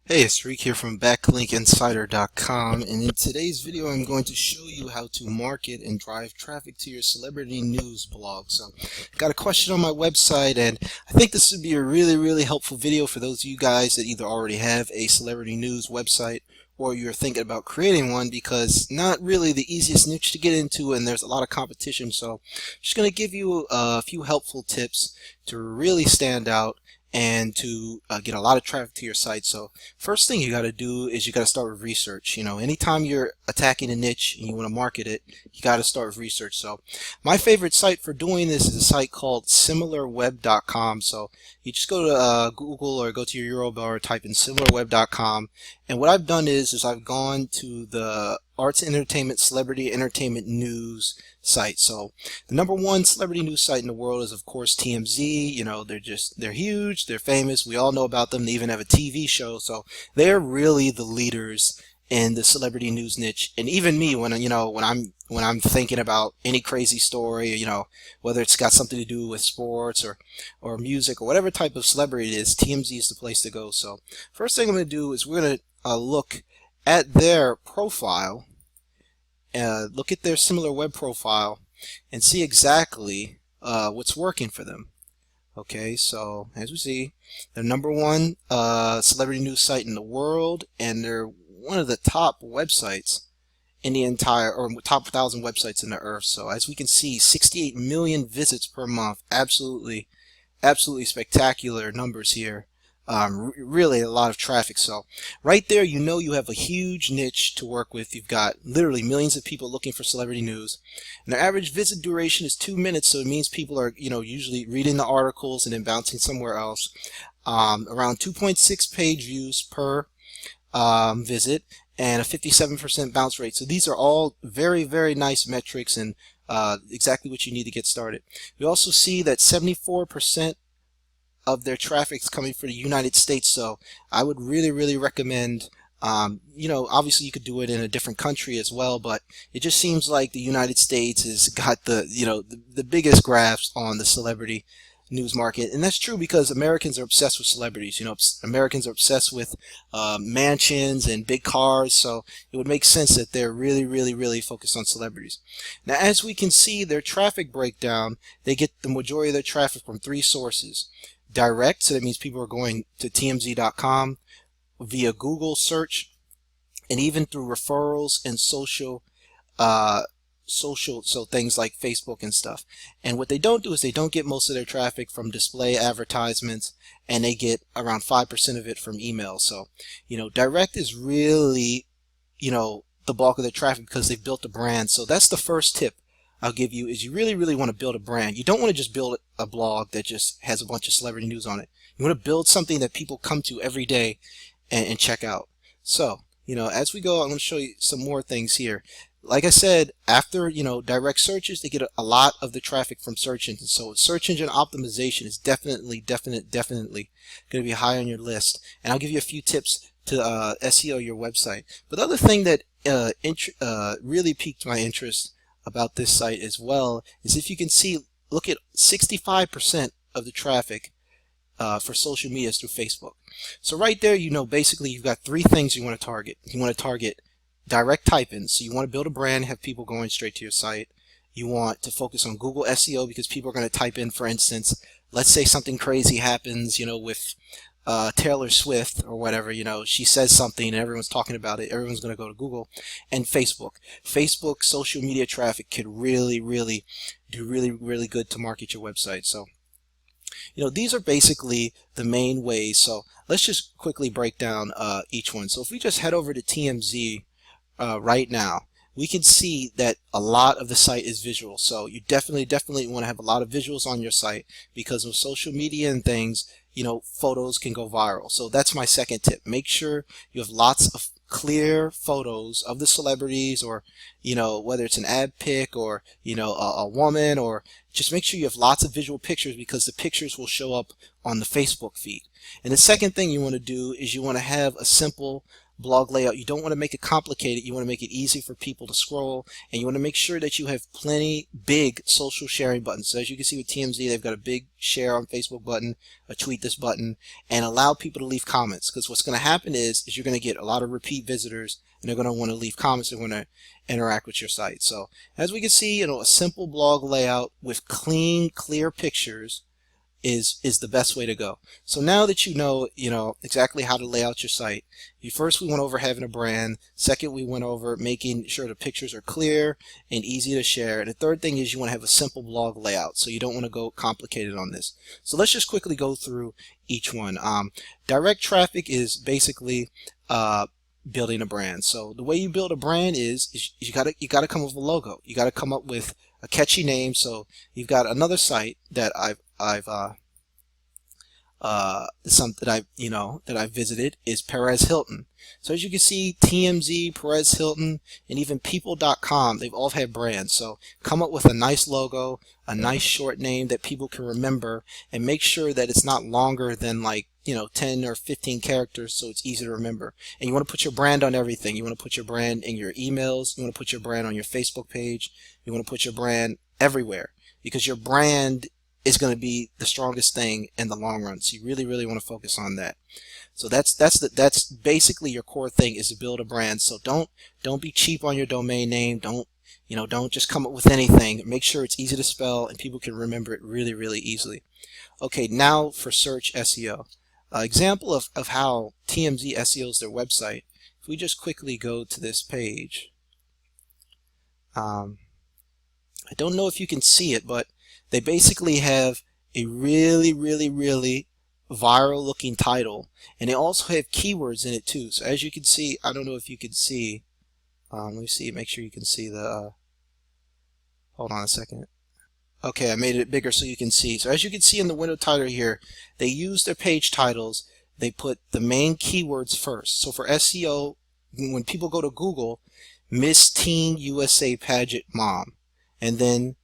Hey, it's Rick here from BacklinkInsider.com, and in today's video I'm going to show you how to market and drive traffic to your celebrity news blog. So, I got a question on my website, and I think this would be a really helpful video for those of you guys that either already have a celebrity news website or you're thinking about creating one, because not really the easiest niche to get into and there's a lot of competition. So, I'm just going to give you a few helpful tips to really stand out and to get a lot of traffic to your site. So first thing you got to do is you got to start with research. Anytime you're attacking a niche and you want to market it, you got to start with research. So my favorite site for doing this is a site called similarweb.com. So you just go to Google or go to your URL bar, type in similarweb.com, and what I've done is I've gone to the arts and entertainment, celebrity entertainment news site. So the number one celebrity news site in the world is of course TMZ. They're huge, they're famous, we all know about them. They even have a TV show. So they're really the leaders in the celebrity news niche. And even me, when I'm thinking about any crazy story, whether it's got something to do with sports or music or whatever type of celebrity it is, TMZ is the place to go. So first thing I'm going to do is we're going to look at their profile, look at their similar web profile, and see exactly what's working for them. Okay, so as we see, they're number one celebrity news site in the world, and they're one of the top websites in the entire, or top 1,000 websites in the earth. So as we can see, 68 million visits per month. Absolutely spectacular numbers here. Really a lot of traffic. So right there, you have a huge niche to work with. You've got literally millions of people looking for celebrity news, and the average visit duration is 2 minutes. So it means people are usually reading the articles and then bouncing somewhere else. Around 2.6 page views per visit, and a 57% bounce rate. So these are all very nice metrics, and exactly what you need to get started. We also see that 74% of their traffic is coming from the United States. So I would really recommend, obviously you could do it in a different country as well, but it just seems like the United States has got the biggest grasp on the celebrity news market. And that's true because Americans are obsessed with celebrities. Americans are obsessed with mansions and big cars, so it would make sense that they're really focused on celebrities. Now, as we can see, their traffic breakdown, they get the majority of their traffic from three sources. Direct, so that means people are going to tmz.com via Google search, and even through referrals and social, so things like Facebook and stuff. And what they don't do is they don't get most of their traffic from display advertisements, and they get around 5% of it from email. So, direct is really, the bulk of their traffic because they've built a brand. So that's the first tip I'll give you, is you really want to build a brand. You don't want to just build a blog that just has a bunch of celebrity news on it. You want to build something that people come to every day and check out. So, as we go, I'm going to show you some more things here. Like I said, after, direct searches, they get a lot of the traffic from search engines. So search engine optimization is definitely going to be high on your list. And I'll give you a few tips to SEO your website. But the other thing that really piqued my interest about this site as well is, if you can see, look at 65% of the traffic for social media is through Facebook. So right there, basically you've got three things you want to target. You want to target direct type-ins, so you want to build a brand, have people going straight to your site. You want to focus on Google SEO because people are going to type in, for instance, let's say something crazy happens, with Taylor Swift or whatever, she says something and everyone's talking about it, everyone's going to go to Google. And Facebook social media traffic could really do really good to market your website. So, these are basically the main ways. So let's just quickly break down each one. So if we just head over to TMZ right now, we can see that a lot of the site is visual. So you definitely want to have a lot of visuals on your site, because with social media and things, photos can go viral. So that's my second tip. Make sure you have lots of clear photos of the celebrities, or whether it's an ad pic or a woman, or just make sure you have lots of visual pictures, because the pictures will show up on the Facebook feed. And the second thing you want to do is you want to have a simple blog layout, you don't want to make it complicated. You want to make it easy for people to scroll, and you want to make sure that you have plenty big social sharing buttons. So as you can see with TMZ, they've got a big share on Facebook button, a tweet this button, and allow people to leave comments, because what's going to happen is you're going to get a lot of repeat visitors, and they're going to want to leave comments. They're going to interact with your site. So as we can see, a simple blog layout with clean, clear pictures is the best way to go. So now that you know exactly how to lay out your site, first we went over having a brand. Second, we went over making sure the pictures are clear and easy to share. And the third thing is you want to have a simple blog layout. So you don't want to go complicated on this. So let's just quickly go through each one. Direct traffic is basically building a brand. So the way you build a brand is you gotta come up with a logo. You gotta come up with a catchy name. So you've got another site that I've visited is Perez Hilton. So as you can see, TMZ, Perez Hilton, and even People.com, they've all had brands. So come up with a nice logo, a nice short name that people can remember, and make sure that it's not longer than 10 or 15 characters, so it's easy to remember. And you want to put your brand on everything. You want to put your brand in your emails. You want to put your brand on your Facebook page. You want to put your brand everywhere, because your brand is going to be the strongest thing in the long run. So you really, really want to focus on that. So that's basically your core thing, is to build a brand. So don't be cheap on your domain name. Don't just come up with anything. Make sure it's easy to spell and people can remember it really, really easily. Okay, now for search SEO. Example of how TMZ SEOs their website. If we just quickly go to this page, I don't know if you can see it, but they basically have a really, really, really viral looking title, and they also have keywords in it too. So as you can see, I don't know if you can see, let me see, make sure you can see the, hold on a second. Okay, I made it bigger so you can see. So as you can see in the window title here, they use their page titles. They put the main keywords first. So for SEO, when people go to Google, Miss Teen USA Pageant Mom, and then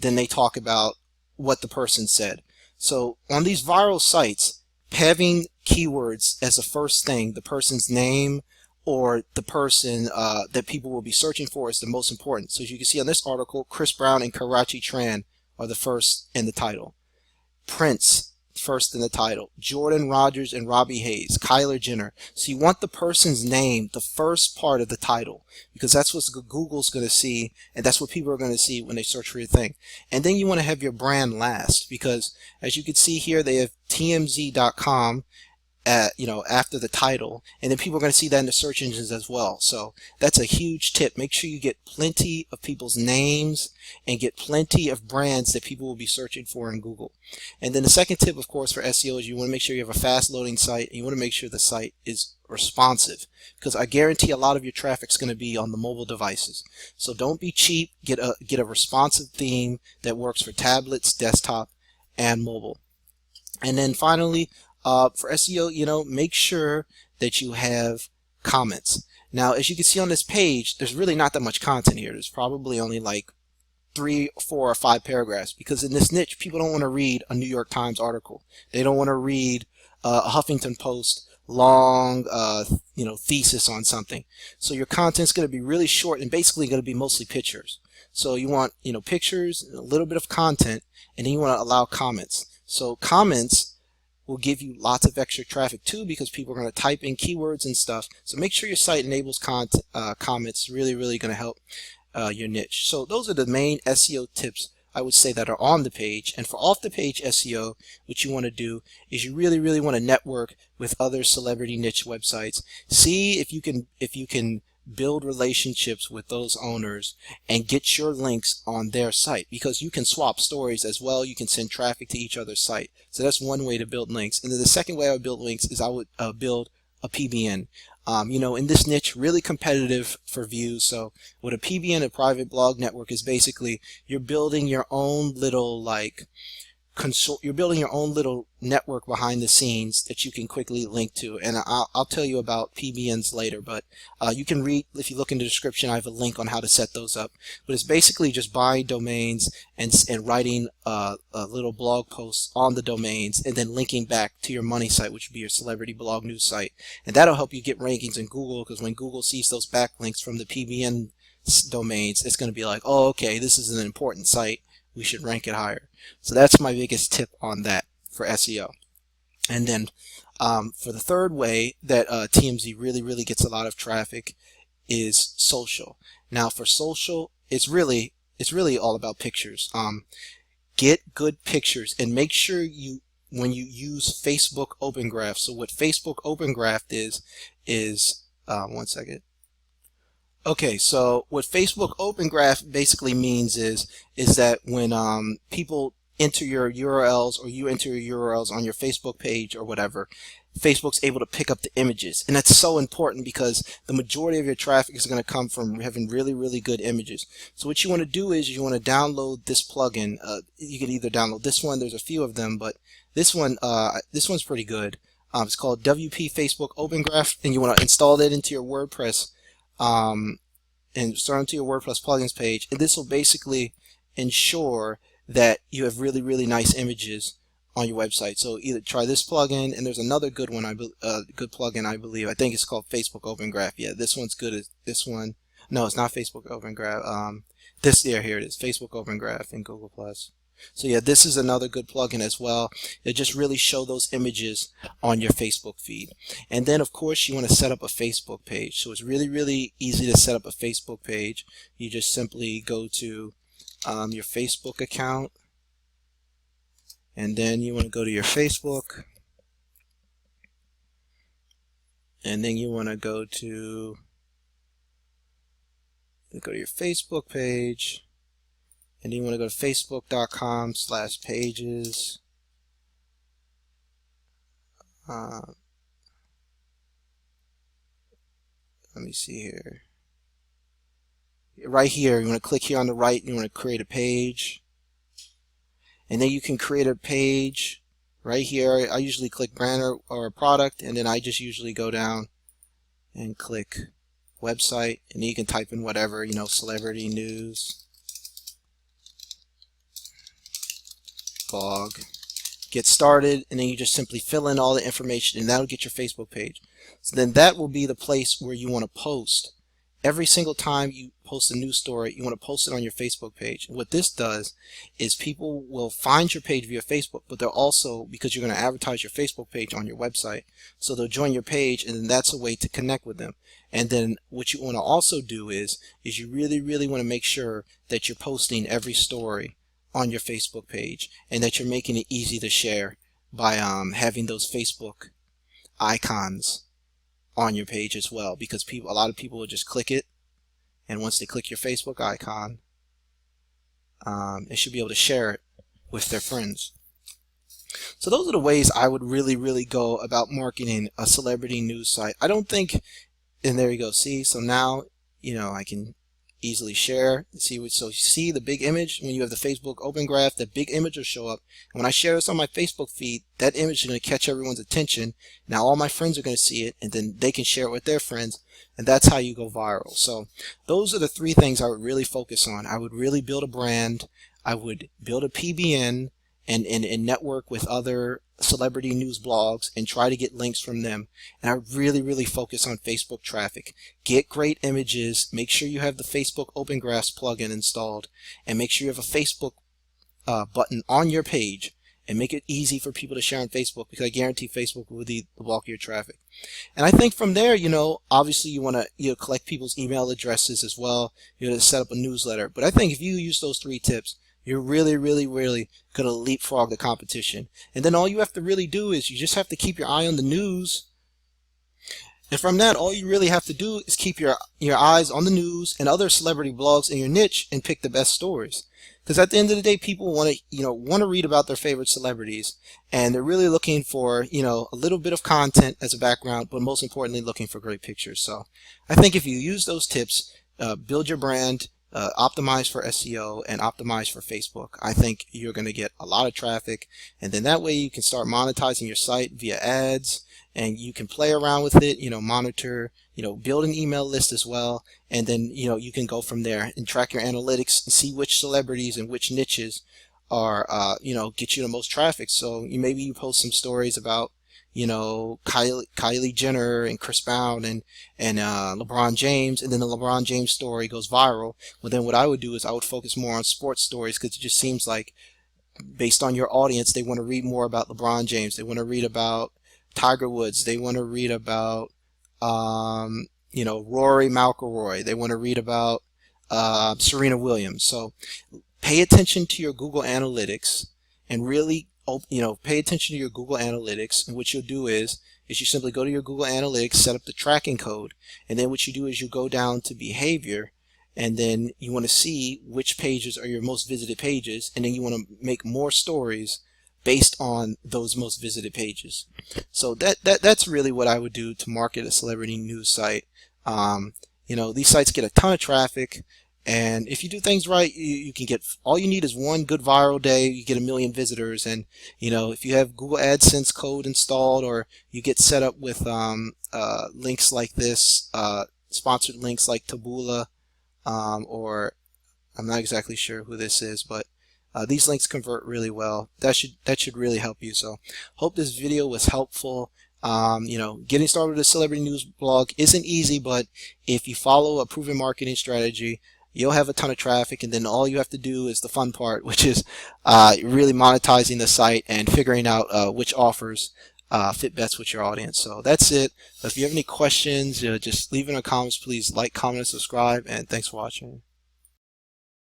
they talk about what the person said. So on these viral sites, having keywords as the first thing, the person's name or the person that people will be searching for, is the most important. So as you can see on this article, Chris Brown and Karachi Tran are the first in the title. Prince, first in the title. Jordan Rogers and Robbie Hayes. Kylie Jenner. So you want the person's name, the first part of the title, because that's what Google's going to see, and that's what people are going to see when they search for your thing. And then you want to have your brand last, because as you can see here, they have TMZ.com after the title, and then people are going to see that in the search engines as well. So that's a huge tip. Make sure you get plenty of people's names and get plenty of brands that people will be searching for in Google. And then the second tip, of course, for SEO is you want to make sure you have a fast loading site, and you want to make sure the site is responsive, because I guarantee a lot of your traffic is going to be on the mobile devices. So don't be cheap. Get a responsive theme that works for tablets, desktop, and mobile. And then finally, for SEO, make sure that you have comments. Now, as you can see on this page, there's really not that much content here. There's probably only like 3, 4, or 5 paragraphs, because in this niche, people don't want to read a New York Times article. They don't want to read a Huffington Post long, thesis on something. So your content's going to be really short and basically going to be mostly pictures. So you want, pictures, a little bit of content, and then you want to allow comments. So comments will give you lots of extra traffic too, because people are going to type in keywords and stuff. So make sure your site enables comments. Really, really going to help your niche. So those are the main SEO tips I would say that are on the page. And for off the page SEO, what you want to do is you really, really want to network with other celebrity niche websites. See if you can build relationships with those owners and get your links on their site, because you can swap stories as well. You can send traffic to each other's site. So that's one way to build links. And then the second way I would build links is I would build a PBN. In this niche, really competitive for views. So what a PBN, a private blog network, is basically you're building your own little you're building your own little network behind the scenes that you can quickly link to, and I'll tell you about PBNs later, but you can read, if you look in the description, I have a link on how to set those up. But it's basically just buying domains and writing a little blog posts on the domains and then linking back to your money site, which would be your celebrity blog news site, and that'll help you get rankings in Google, because when Google sees those backlinks from the PBN domains, it's going to be like, oh, okay, this is an important site, we should rank it higher. So that's my biggest tip on that for SEO. And then for the third way that TMZ really gets a lot of traffic is social. Now for social, it's really all about pictures. Get good pictures, and make sure when you use Facebook Open Graph. So what Facebook Open Graph is one second. Okay, so what Facebook Open Graph basically means is that when people enter your URLs, or you enter your URLs on your Facebook page or whatever, Facebook's able to pick up the images. And that's so important, because the majority of your traffic is going to come from having really good images. So what you want to do is you want to download this plugin. You can either download this one, there's a few of them, but this one's pretty good. It's called WP Facebook Open Graph, and you want to install that into your WordPress and start into your WordPress plugins page, and this will basically ensure that you have really nice images on your website. So either try this plugin, and there's another good one, good plugin, I believe. I think it's called Facebook Open Graph. Yeah, this one's good. This one, no, it's not Facebook Open Graph. Here it is, Facebook Open Graph in Google+. So yeah, this is another good plugin as well. It just really show those images on your Facebook feed. And then of course you want to set up a Facebook page. So it's really easy to set up a Facebook page. You just simply go to your Facebook account, and then you want to go to your Facebook, and then you want to go to your Facebook page. And you want to go to facebook.com/pages. Let me see here. Right here, you want to click here on the right, you want to create a page. And then you can create a page right here. I usually click brand or a product, and then I just usually go down and click website, and you can type in whatever, celebrity news blog, get started, and then you just simply fill in all the information, and that'll get your Facebook page. So then that will be the place where you want to post. Every single time you post a news story, you want to post it on your Facebook page. And what this does is people will find your page via Facebook, but they'll also, because you're going to advertise your Facebook page on your website, so they'll join your page, and then that's a way to connect with them. And then what you want to also do is you really want to make sure that you're posting every story on your Facebook page, and that you're making it easy to share by having those Facebook icons on your page as well, because a lot of people will just click it, and once they click your Facebook icon, they should be able to share it with their friends. So those are the ways I would really go about marketing a celebrity news site. I don't think, and there you go, see, so now I can easily share. So you see the big image when you have the Facebook Open Graph, that big image will show up. And when I share this on my Facebook feed, that image is going to catch everyone's attention. Now all my friends are going to see it, and then they can share it with their friends, and that's how you go viral. So those are the three things I would really focus on. I would really build a brand, I would build a PBN, and network with other celebrity news blogs and try to get links from them. And I really focus on Facebook traffic. Get great images, make sure you have the Facebook Open Graph plugin installed, and make sure you have a Facebook button on your page, and make it easy for people to share on Facebook, because I guarantee Facebook will be the bulk of your traffic. And I think from there, obviously you want to collect people's email addresses as well. You want to set up a newsletter. But I think if you use those three tips, you're really going to leapfrog the competition. And then all you have to really do is you just have to keep your eye on the news. And from that, all you really have to do is keep your eyes on the news and other celebrity blogs in your niche, and pick the best stories. Because at the end of the day, people want to read about their favorite celebrities, and they're really looking for a little bit of content as a background, but most importantly, looking for great pictures. So I think if you use those tips, build your brand, optimize for SEO and optimize for Facebook. I think you're going to get a lot of traffic, and then that way you can start monetizing your site via ads, and you can play around with it, monitor, build an email list as well, and then you can go from there and track your analytics and see which celebrities and which niches are get you the most traffic. So maybe you post some stories about Kylie Jenner and Chris Brown and LeBron James, and then the LeBron James story goes viral. Well, then what I would do is I would focus more on sports stories, because it just seems like, based on your audience, they want to read more about LeBron James, they want to read about Tiger Woods, they want to read about Rory McIlroy, they want to read about Serena Williams. So pay attention to your Google Analytics, and really pay attention to your Google Analytics. And what you'll do is you simply go to your Google Analytics, set up the tracking code, and then what you do is you go down to behavior, and then you want to see which pages are your most visited pages, and then you want to make more stories based on those most visited pages. So that's really what I would do to market a celebrity news site. These sites get a ton of traffic, and if you do things right, you can get, all you need is one good viral day, you get 1 million visitors. And if you have Google AdSense code installed, or you get set up with links like this, sponsored links like Taboola, or I'm not exactly sure who this is, but these links convert really well. That should really help you. So hope this video was helpful. Getting started with a celebrity news blog isn't easy, but if you follow a proven marketing strategy, you'll have a ton of traffic, and then all you have to do is the fun part, which is really monetizing the site and figuring out which offers fit best with your audience. So that's it. If you have any questions, just leave it in the comments. Please like, comment, and subscribe, and thanks for watching.